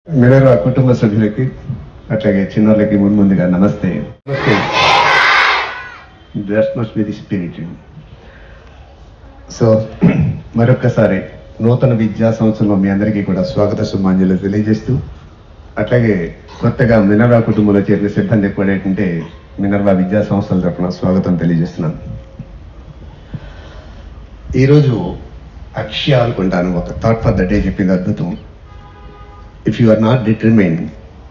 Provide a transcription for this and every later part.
Minerva కుటుంబ సభ్యులకి అట్లాగే చిన్నోళ్ళకి ముందుగా నమస్తే. That must be the spirit. So మరొక్కసారి నూతన విద్యా సంవత్సరంలో మీ అందరికీ కూడా స్వాగత సుమాంజలు తెలియజేస్తూ, అట్లాగే కొత్తగా మినర్వా కుటుంబంలో చేరిన సిబ్బంది కూడా ఏంటంటే మినర్వా విద్యా సంస్థల తరఫున స్వాగతం తెలియజేస్తున్నాను. ఈరోజు అక్షయ అనుకుంటాను ఒక థాట్ ఫర్ ద డే చెప్పింది అద్భుతం. If you are not determined,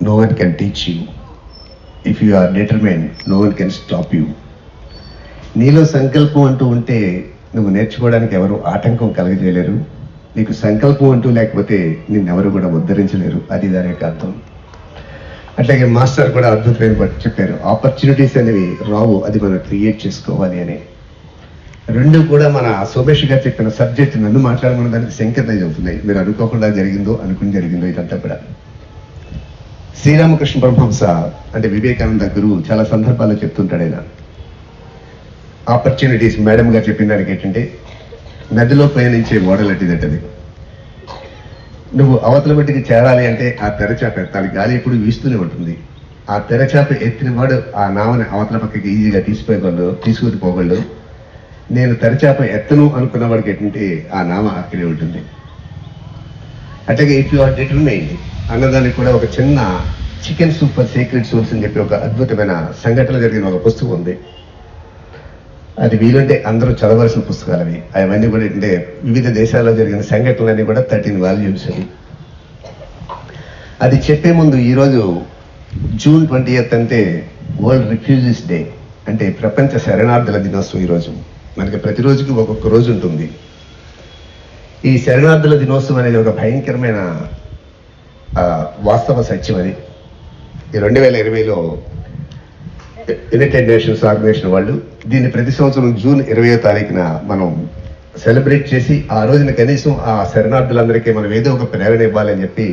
no one can teach you. If you are determined, no one can stop you. నీలో సంకల్పం అంటూ ఉంటే నువ్వు నేర్చుకోవడానికి ఎవరు ఆటంకం కలగజేయలేరు. నీకు సంకల్పం అంటూ లేకపోతే నిన్నెవరు కూడా ఉద్ధరించలేరు. అది దాని యొక్క అర్థం. అట్లాగే మాస్టర్ కూడా అద్భుతమైన చెప్పారు, ఆపర్చునిటీస్ అనేవి రావు, అది మనం క్రియేట్ చేసుకోవాలి అని. రెండు కూడా మన సోమేష్ గారు చెప్పిన సబ్జెక్ట్ నన్ను మాట్లాడమన్న దానికి సంకేతం చెబుతున్నాయి. మీరు అనుకోకుండా జరిగిందో అనుకుని జరిగిందో ఇదంతా కూడా. శ్రీరామకృష్ణ పరమహంస అంటే వివేకానంద గురువు చాలా సందర్భాల్లో చెప్తుంటాడు. ఆయన ఆపర్చునిటీస్ మేడం గారు చెప్పిన దానికి ఏంటంటే, నదిలో పయనించే ఓడలట్టిదట్టది. నువ్వు అవతల మట్టికి చేరాలి అంటే ఆ తెరచాప ఎత్తాలి. గాలి ఎప్పుడు వీస్తూనే ఉంటుంది. ఆ తెరచాప ఎత్తిన వాడు ఆ నావని అవతల పక్కకి ఈజీగా తీసుకుని పోగలడు. నేను తెరచాప ఎత్తను అనుకున్న వాడికి ఏంటంటే ఆ నామ అక్కడే ఉంటుంది. అట్లాగే ఇఫ్ యు ఆర్ డిటర్మైన్డ్ అన్నదానికి కూడా ఒక చిన్న chicken soup for secret source అని చెప్పి ఒక అద్భుతమైన సంఘటన జరిగిన ఒక పుస్తకం ఉంది. అది వీలుంటే అందరూ చదవలసిన పుస్తకాలు అవి. అవన్నీ కూడా ఏంటంటే వివిధ దేశాల్లో జరిగిన సంఘటనలన్నీ కూడా 13 వాల్యూమ్స్ అవి. అది చెప్పే ముందు ఈరోజు జూన్ 20th అంటే వరల్డ్ రిఫ్యూజీస్ డే, అంటే ప్రపంచ శరణార్థుల దినోత్సవం. ఈరోజు మనకి ప్రతిరోజుకి ఒక్కొక్క రోజు ఉంటుంది. ఈ శరణార్థుల దినోత్సవం అనేది ఒక భయంకరమైన వాస్తవ సత్యం. అది 2020లో యునైటెడ్ నేషన్స్ ఆర్గనైజేషన్ వాళ్ళు దీన్ని ప్రతి సంవత్సరం జూన్ 20వ తారీఖున మనం సెలబ్రేట్ చేసి ఆ రోజున కనీసం ఆ శరణార్థులందరికీ మనం ఏదో ఒక ప్రేరణ ఇవ్వాలని చెప్పి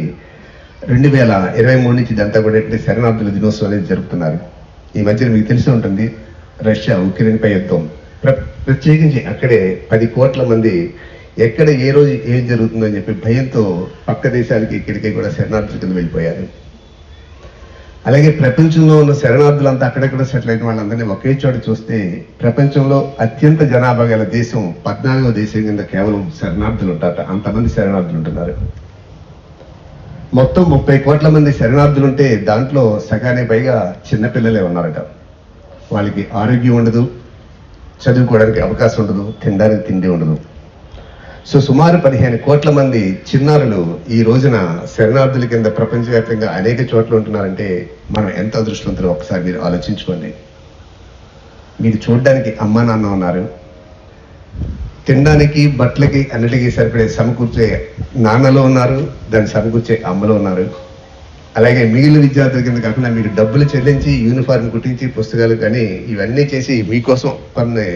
2023 నుంచి ఇదంతా కూడా శరణార్థుల దినోత్సవం అనేది జరుపుతున్నారు. ఈ మధ్యన మీకు తెలిసి ఉంటుంది, రష్యా ఉక్రెయిన్పై యుద్ధం. ప్రత్యేకించి అక్కడే 10 కోట్ల మంది ఎక్కడ ఏ రోజు ఏం జరుగుతుందని చెప్పి భయంతో పక్క దేశాలకి ఇక్కడికి కూడా శరణార్థుల కింద వెళ్ళిపోయారు. అలాగే ప్రపంచంలో ఉన్న శరణార్థులంతా అక్కడెక్కడ సెటిల్ అయిన వాళ్ళందరినీ ఒకే చోట చూస్తే ప్రపంచంలో అత్యంత జనాభా గల దేశం 14వ దేశం కింద కేవలం శరణార్థులు ఉంటారట. అంతమంది శరణార్థులు ఉంటున్నారు. మొత్తం 30 కోట్ల మంది శరణార్థులు ఉంటే దాంట్లో సగానే పైగా చిన్నపిల్లలే ఉన్నారట. వాళ్ళకి ఆరోగ్యం ఉండదు, చదువుకోవడానికి అవకాశం ఉండదు, తినడానికి తిండి ఉండదు. సో సుమారు 15 కోట్ల మంది చిన్నారులు ఈ రోజున శరణార్థుల కింద ప్రపంచవ్యాప్తంగా అనేక చోట్ల ఉంటున్నారంటే మనం ఎంత అదృష్టవంతులు ఒకసారి మీరు ఆలోచించుకోండి. మీరు చూడడానికి అమ్మా నాన్న ఉన్నారు, తినడానికి బట్టలకి అన్నిటికీ సరిపడే సమకూర్చే నాన్నలో ఉన్నారు, దాన్ని సమకూర్చే అమ్మలో ఉన్నారు. అలాగే మిగిలిన విద్యార్థుల కింద కాకుండా మీరు డబ్బులు చెల్లించి యూనిఫార్మ్ కుట్టించి పుస్తకాలు కానీ ఇవన్నీ చేసి మీకోసం కొన్ని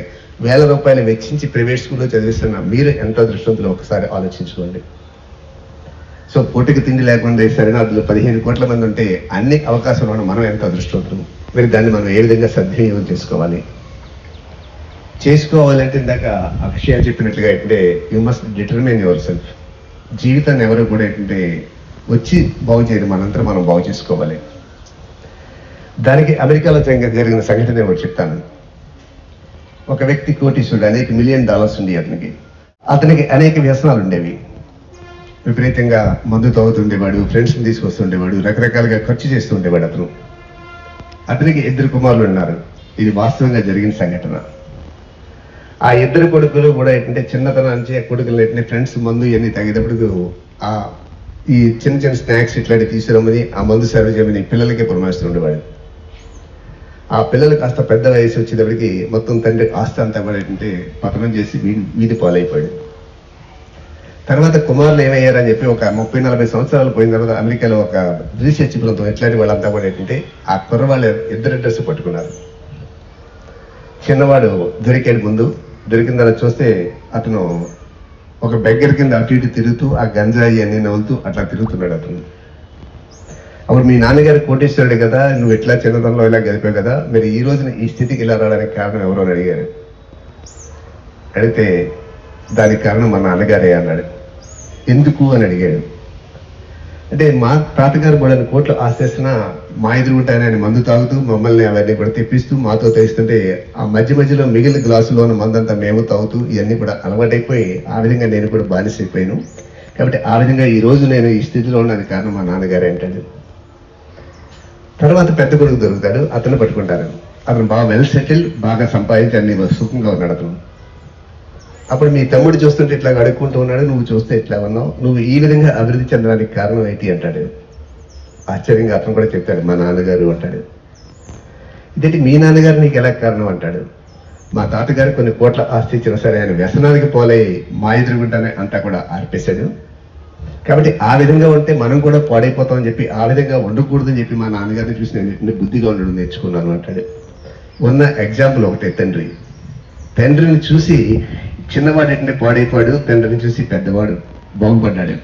వేల రూపాయలు వెచ్చించి ప్రైవేట్ స్కూల్లో చదివిస్తున్న మీరు ఎంత అదృష్టవంతులు ఒకసారి ఆలోచించుకోండి. సో పూటకి తిండి లేకుండా శరణార్థులు 15 కోట్ల మంది ఉంటే అన్ని అవకాశాలు ఉన్న మనం ఎంత అదృష్టవంతులు. మరి దాన్ని మనం ఏ విధంగా సద్వినియోగం చేసుకోవాలంటే ఇందాక అక్షయ చెప్పినట్లుగా ఏంటంటే you must determine your self. జీవితాన్ని ఎవరు కూడా ఏంటంటే వచ్చి బాగు చేయరు, మనంతా మనం బాగు చేసుకోవాలి. దానికి అమెరికాలో జరిగిన సంఘటన ఒకటి చెప్తాను. ఒక వ్యక్తి కోటీశ్వరుడు, అనేక $1 మిలియన్ ఉంది అతనికి అనేక వ్యసనాలు ఉండేవి. విపరీతంగా మందు తాగుతుండేవాడు, ఫ్రెండ్స్ని తీసుకొస్తుండేవాడు, రకరకాలుగా ఖర్చు చేస్తూ ఉండేవాడు. అతనికి 2 కుమారులు ఉన్నారు. ఇది వాస్తవంగా జరిగిన సంఘటన. ఆ 2 కొడుకులు కూడా ఏంటంటే చిన్నతనం నుంచి కొడుకులు ఏంటంటే ఫ్రెండ్స్ మందు ఇవన్నీ తాగేటప్పుడు ఈ చిన్న చిన్న స్నాక్స్ ఇట్లాంటివి తీసుకురమ్మని ఆ మందు సర్వ్ చేయమని పిల్లలకే పురమాయిస్తుండేవాడు. ఆ పిల్లలు కాస్త పెద్ద వయసు వచ్చేటప్పటికి మొత్తం తండ్రి ఆస్తి అంతా కూడా ఏంటంటే పతనం చేసి వీధి పాలైపోయాడు. తర్వాత కుమారులు ఏమయ్యారని చెప్పి ఒక 30-40 సంవత్సరాలు పోయిన తర్వాత అమెరికాలో ఒక రీసెర్చ్ బృందం ఇట్లాంటి వాళ్ళంతా కూడా ఏంటంటే ఆ కుర్రవాళ్ళు 2 అడ్రస్ పట్టుకున్నారు. చిన్నవాడు దొరికాడు. ముందు దొరికిన తర్వాత చూస్తే అతను ఒక బెగ్గర కింద అటు ఇటు తిరుగుతూ ఆ గంజాయి అన్ని నవ్వుతూ అట్లా తిరుగుతున్నాడు అతను. అప్పుడు మీ నాన్నగారు కోటేశ్వరుడు కదా, నువ్వు ఎట్లా చిన్నతనంలో ఇలా గడిపావు కదా, మీరు ఈ రోజున ఈ స్థితికి ఇలా రావడానికి కారణం ఎవరో అని అడిగారు. అడిగితే దానికి కారణం మా నాన్నగారే అన్నాడు. ఎందుకు అని అడిగాడు. అంటే మా తాతగారు కూడా కోట్లు ఆశిస్తున్న మా ఎదురుగుంటాయని ఆయన మందు తాగుతూ మమ్మల్ని అవన్నీ కూడా తెప్పిస్తూ మాతో తెస్తుంటే ఆ మధ్యలో మిగిలిన గ్లాసులో ఉన్న మందంతా మేము తాగుతూ ఇవన్నీ కూడా అలవాటైపోయి ఆ విధంగా నేను కూడా బానిసైపోయాను. కాబట్టి ఆ విధంగా ఈ రోజు నేను ఈ స్థితిలో ఉన్నది కారణం మా నాన్నగారే అంటాడు. తర్వాత పెద్ద కొడుకు దొరుకుతాడు, అతను పట్టుకుంటారు. అతను బాగా వెల్ సెటిల్డ్, బాగా సంపాదించి అన్ని సుఖంగా ఉన్నాడు అతను. అప్పుడు మీ తమ్ముడు చూస్తుంటే ఇట్లా అడుక్కుంటూ ఉన్నాడు, నువ్వు చూస్తే ఇట్లా ఉన్నావు, నువ్వు ఈ విధంగా అభివృద్ధి చెందడానికి కారణం ఏంటి అంటాడు. ఆశ్చర్యంగా అతను కూడా చెప్తాడు, మా నాన్నగారు అంటాడు. ఇదేంటి మీ నాన్నగారు నీకు ఎలా కారణం అంటాడు. మా తాతగారు కొన్ని కోట్ల ఆస్తి ఇచ్చినా సరే ఆయన వ్యసనానికి పోలై మా ఎదురుగుంటానే అంతా కూడా ఆర్పేశాడు. కాబట్టి ఆ విధంగా ఉంటే మనం కూడా పాడైపోతామని చెప్పి ఆ విధంగా ఉండకూడదని చెప్పి మా నాన్నగారిని చూసి నేను బుద్ధిగా ఉండడం నేర్చుకున్నాను అంటాడు. ఉన్న ఎగ్జాంపుల్ ఒకటే, తండ్రిని చూసి చిన్నవాడు ఏంటంటే పాడైపోయాడు, తండ్రిని చూసి పెద్దవాడు బాగుపడ్డాడు.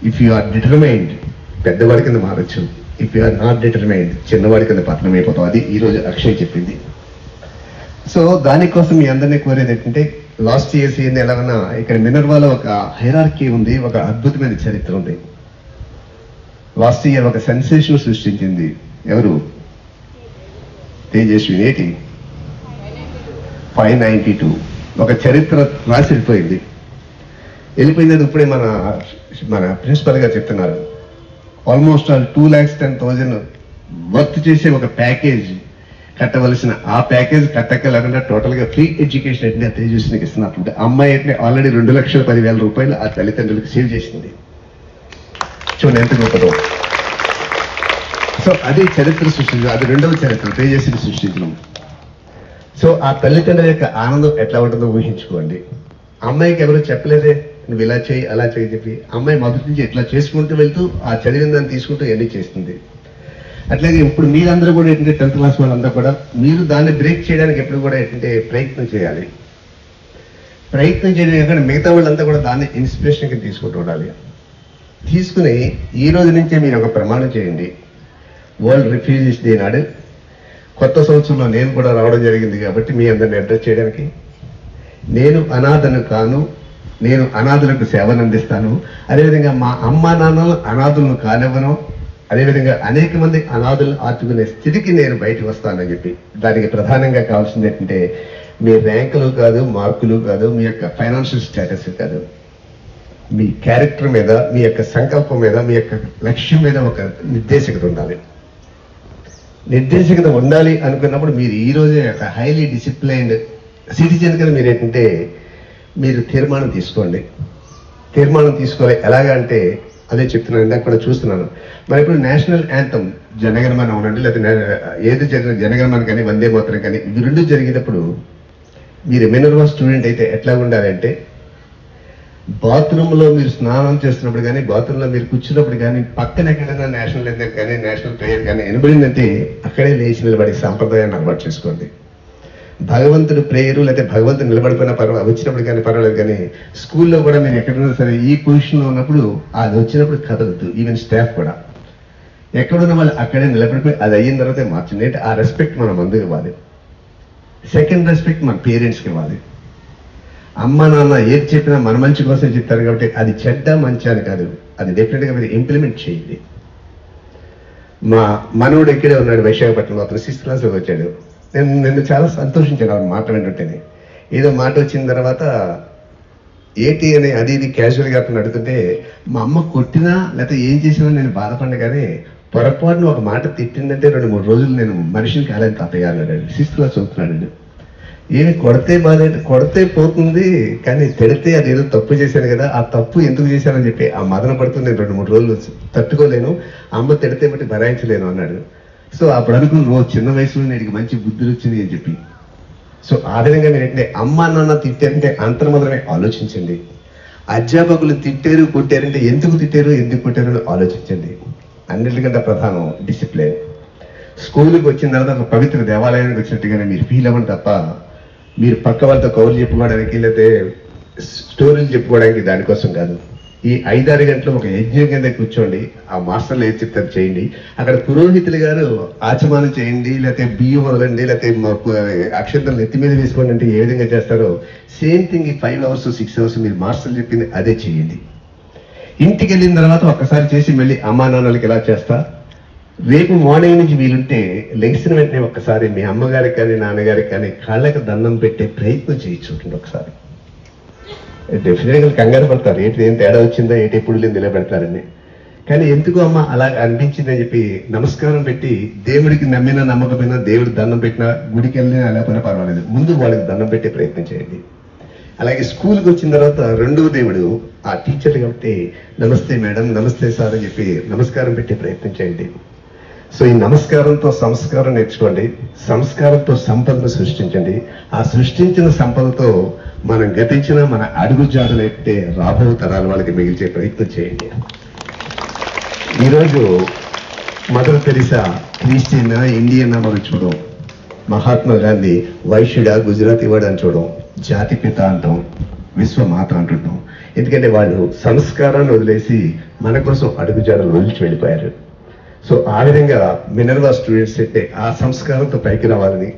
ఇఫ్ యు ఆర్ డిటర్మైన్డ్ పెద్దవాడి కింద మారచ్చు, if you are not determined చిన్నవాడి కింద పతనం అయిపోతాం. అది ఈరోజు అక్షయ్ చెప్పింది. సో దానికోసం మీ అందరినీ కోరేది ఏంటంటే, లాస్ట్ ఇయర్స్ ఏంది ఎలాగన్నా ఇక్కడ మినర్వాలో ఒక హైరార్కీ ఉంది, ఒక అద్భుతమైన చరిత్ర ఉంది. లాస్ట్ ఇయర్ ఒక సెన్సేషన్ సృష్టించింది ఎవరు? తేజస్విని. 592 ఒక చరిత్ర రాసి వెళ్ళిపోయింది. వెళ్ళిపోయింది. ఇప్పుడే మన ప్రిన్సిపల్ గారు చెప్తున్నారు, ఆల్మోస్ట్ 2,10,000 వర్క్ చేసే ఒక ప్యాకేజ్ కట్టవలసిన ఆ ప్యాకేజ్ కట్టక్కలేకుండా టోటల్ గా ఫ్రీ ఎడ్యుకేషన్ అంటే తేజస్వినికి ఇస్తున్నట్టు. అమ్మాయి అయితే ఆల్రెడీ 2,10,000 రూపాయలు ఆ తల్లిదండ్రులకు సేవ్ చేసింది. చూడండి ఎంత గొప్పదో. సో అది చరిత్ర సృష్టించడం, అది రెండవ చరిత్ర తేజస్విని సృష్టించడం. సో ఆ తల్లిదండ్రుల యొక్క ఆనందం ఎట్లా ఉంటుందో ఊహించుకోండి. అమ్మాయికి ఎవరు చెప్పలేదే నువ్వు ఇలా చేయి అలా చేయి చెప్పి, అమ్మాయి మొదటి నుంచి ఎట్లా చేసుకుంటూ వెళ్తూ ఆ చదివిన దాన్ని తీసుకుంటూ ఎన్ని చేస్తుంది. అట్లాగే ఇప్పుడు మీరందరూ కూడా ఏంటంటే 10th క్లాస్ వాళ్ళందరూ కూడా మీరు దాన్ని బ్రేక్ చేయడానికి ఎప్పుడు కూడా ఏంటంటే ప్రయత్నం చేయాలి. ప్రయత్నం చేయడం ఎందుకంటే మిగతా వాళ్ళంతా కూడా దాన్ని ఇన్స్పిరేషన్కి తీసుకుంటూ ఉండాలి. తీసుకుని ఈ రోజు నుంచే మీరు ఒక ప్రమాణం చేయండి. వరల్డ్ రిఫ్యూజీస్ డే నాడు కొత్త సంవత్సరంలో నేను కూడా రావడం జరిగింది కాబట్టి మీ అందరిని అడ్రస్ చేయడానికి, నేను అనాథను కాను, నేను అనాథులకు సేవను అందిస్తాను, అదేవిధంగా మా అమ్మ నాన్నలు అనాథులను కానివ్వను, అదేవిధంగా అనేక మంది అనాథులను ఆదుకునే స్థితికి నేను బయటకు వస్తానని చెప్పి. దానికి ప్రధానంగా కావాల్సింది ఏంటంటే మీ ర్యాంకులు కాదు, మార్కులు కాదు, మీ యొక్క ఫైనాన్షియల్ స్టేటస్ కాదు, మీ క్యారెక్టర్ మీద, మీ యొక్క సంకల్పం మీద, మీ యొక్క లక్ష్యం మీద ఒక నిర్దేశకత ఉండాలి. నిర్దేశకత ఉండాలి అనుకున్నప్పుడు మీరు ఈ రోజే ఒక హైలీ డిసిప్లైన్డ్ సిటిజన్ గా మీరు ఏంటంటే మీరు తీర్మానం తీసుకోండి. తీర్మానం తీసుకోవాలి. ఎలాగా అంటే అదే చెప్తున్నాను, ఇందాక కూడా చూస్తున్నాను. మరి ఇప్పుడు నేషనల్ యాంథమ్ జనగణమన అవునండి, లేకపోతే ఏది జరిగిన జనగణమన కానీ వందే మాతరం కానీ ఇవి రెండు జరిగినప్పుడు మీరు మినర్వా స్టూడెంట్ అయితే ఎట్లా ఉండాలి అంటే, బాత్రూంలో మీరు స్నానం చేస్తున్నప్పుడు కానీ, బాత్రూంలో మీరు కూర్చున్నప్పుడు కానీ, పక్కన ఎక్కడైనా నేషనల్ యాంథమ్ కానీ నేషనల్ ప్రేయర్ కానీ వినబడిందంటే అక్కడే లేచి నిలబడి సాంప్రదాయాన్ని అలవాటు చేసుకోండి. భగవంతుడు ప్రేయరు లేకపోతే భగవంతుడు నిలబడిపోయిన వచ్చినప్పుడు కానీ పర్వాలేదు, కానీ స్కూల్లో కూడా మీరు ఎక్కడున్నా సరే ఈ పొజిషన్లో ఉన్నప్పుడు అది వచ్చినప్పుడు కదలద్దు. ఈవెన్ స్టాఫ్ కూడా ఎక్కడున్న వాళ్ళు అక్కడే నిలబడిపోయి అది అయిన తర్వాతే మార్చండి. అంటే ఆ రెస్పెక్ట్ మనం అందరికి ఇవ్వాలి. సెకండ్ రెస్పెక్ట్ మన పేరెంట్స్కి ఇవ్వాలి. అమ్మ నాన్న ఏది చెప్పినా మన మంచి కోసం చెప్తారు కాబట్టి అది చెడ్డ మంచి అని కాదు, అది డెఫినెట్గా మీరు ఇంప్లిమెంట్ చేయండి. మా మనవుడు ఇక్కడే ఉన్నాడు విశాఖపట్నంలో, అతను 6th క్లాస్లో వచ్చాడు. నేను చాలా సంతోషించాను ఆ మాట వింటుంటేనే. ఏదో మాట వచ్చిన తర్వాత ఏంటి అని అది ఇది క్యాజువల్గా అతను అడుగుతుంటే, మా అమ్మ కొట్టినా లేకపోతే ఏం చేసినా నేను బాధపడినా కానీ పొరపాటును ఒక మాట తిట్టిందంటే 2-3 రోజులు నేను మనిషిని కాలేని తాతయ్య అన్నాడు. 6th క్లాస్ చదువుతున్నాడు. ఏమి కొడితే బాధ, కొడితే పోతుంది కానీ తిడితే అది ఏదో తప్పు చేశాను కదా, ఆ తప్పు ఎందుకు చేశానని చెప్పి ఆ మదన పడుతుంది. నేను 2-3 రోజులు తట్టుకోలేను, అమ్మ తిడితే బట్టి భరాయించలేను అన్నాడు. సో అప్పుడు అనుకుని రోజు చిన్న వయసులో నీకు మంచి బుద్ధులు వచ్చింది అని చెప్పి. సో ఆ విధంగా మీరు ఏంటంటే అమ్మ నాన్న తిట్టారంటే అంతర్మాత్రమే ఆలోచించండి. అధ్యాపకులు తిట్టారు కొట్టారంటే ఎందుకు తిట్టారు ఎందుకు కొట్టారు ఆలోచించండి. అన్నిటికంటే ప్రధానం డిసిప్లిన్. స్కూల్కి వచ్చిన తర్వాత ఒక పవిత్ర దేవాలయానికి వచ్చినట్టుగానే మీరు ఫీల్ అవ్వండి తప్ప మీరు పక్క వాళ్ళతో కౌలు చెప్పుకోవడానికి లేకపోతే స్టోరీలు చెప్పుకోవడానికి దానికోసం కాదు. ఈ 5-6 గంటలు ఒక యజ్ఞం కింద కూర్చోండి, ఆ మాస్టర్లు ఏది చెప్తారు చేయండి. అక్కడ పురోహితులు గారు ఆచమానం చేయండి, లేకపోతే బియ్యం వదలండి, లేకపోతే అక్షంతలు నెత్తి మీద వేసుకోండి అంటే ఏ విధంగా చేస్తారో సేమ్ థింగ్ ఈ 5 hours 6 hours మీరు మాస్టర్లు చెప్పింది అదే చేయండి. ఇంటికి వెళ్ళిన తర్వాత ఒక్కసారి చేసి మళ్ళీ అమ్మా నాన్నలకి ఇలా చేస్తా. రేపు మార్నింగ్ నుంచి వీలుంటే లెగిసిన వెంటనే ఒక్కసారి మీ అమ్మగారికి కానీ నాన్నగారికి కానీ కాళ్ళకి దండం పెట్టే ప్రయత్నం చేయొచ్చు. ఒకసారి డెఫినెట్గా కంగారు పడతారు, ఏం తేడా వచ్చిందా, ఎప్పుడు లేదు నిలబెడతారని. కానీ ఎందుకు అమ్మ అలా అనిపించిందని చెప్పి నమస్కారం పెట్టి, దేవుడికి నమ్మినా నమ్మకపోయినా, దేవుడికి దండం పెట్టినా, గుడికి వెళ్ళినా అలా పని పర్వాలేదు, ముందు వాళ్ళకి దండం పెట్టే ప్రయత్నం చేయండి. అలాగే స్కూల్కి వచ్చిన తర్వాత రెండవ దేవుడు ఆ టీచర్ కాబట్టి నమస్తే మేడం, నమస్తే సార్ అని చెప్పి నమస్కారం పెట్టే ప్రయత్నం చేయండి. సో ఈ నమస్కారంతో సంస్కారం నేర్చుకోండి, సంస్కారంతో సంపదను సృష్టించండి. ఆ సృష్టించిన సంపదతో మనం గతించిన మన అడుగుజాడలు ఎట్టే రాబో తరాల వాళ్ళకి మిగిల్చే ప్రయత్నం చేయండి. ఈరోజు మదర్ తెరిసా క్రిస్టియన్ ఇండియన్ మనం చూడం, మహాత్మా గాంధీ వైశ్యుడా గుజరాతీ వాడు అని చూడం, జాతి పిత అంటాం, విశ్వమాత అంటుంటాం. ఎందుకంటే వాళ్ళు సంస్కారాన్ని వదిలేసి మన కోసం అడుగుజాడలు వదిలిచి వెళ్ళిపోయారు. సో ఆ విధంగా మినర్వా స్టూడెంట్స్ అంటే ఆ సంస్కారంతో పైకి రావాలని,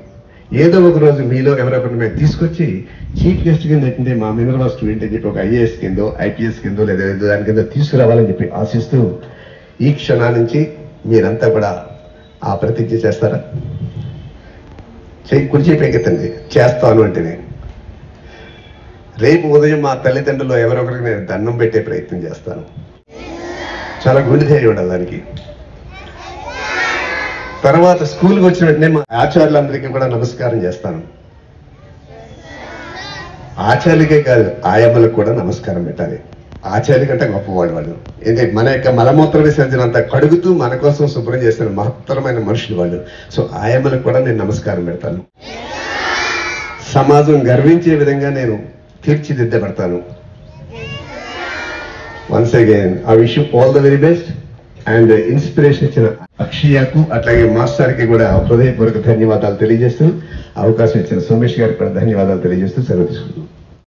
ఏదో ఒక రోజు మీలో ఎవరెవరిని మేము తీసుకొచ్చి చీఫ్ గెస్ట్ కింద ఏంటంటే మా మినర్వా స్టూడెంట్ అని చెప్పి ఒక ఐఏఎస్ కిందో ఐపీఎస్ కిందో లేదా దాని కింద తీసుకురావాలని చెప్పి ఆశిస్తూ ఈ క్షణా నుంచి మీరంతా కూడా ఆ ప్రతిజ్ఞ చేస్తారా? కుర్చీ పెంకెత్తండి, చేస్తాను అంటేనే. రేపు ఉదయం మా తల్లిదండ్రులు ఎవరొకరికి నేను దండం పెట్టే ప్రయత్నం చేస్తాను. చాలా గుండె ధైర్యం ఉండాలి దానికి. తర్వాత స్కూల్కి వచ్చిన వెంటనే మా ఆచార్యులందరికీ కూడా నమస్కారం చేస్తాను. ఆచార్యులకే కాదు, ఆయమ్మలకు కూడా నమస్కారం పెట్టాలి. ఆచార్య కంటే గొప్పవాడు వాళ్ళు. ఎందుకంటే మన యొక్క మలమూత్ర విసర్జన అంతా కడుగుతూ మన కోసం శుభ్రం చేసిన మహత్తరమైన మనుషులు వాళ్ళు. సో ఆయమ్మలకు కూడా నేను నమస్కారం పెడతాను. సమాజం గర్వించే విధంగా నేను తీర్చిదిద్దబడతాను. Once again I wish you all the very best. And inspiration ఇచ్చిన అక్షయకు అట్లాగే మాస్టర్కి కూడా హృదయపూర్వక ధన్యవాదాలు తెలియజేస్తూ, అవకాశం ఇచ్చిన సోమేష్ గారికి కూడా ధన్యవాదాలు తెలియజేస్తూ సెలవు తీసుకుంటున్నాను.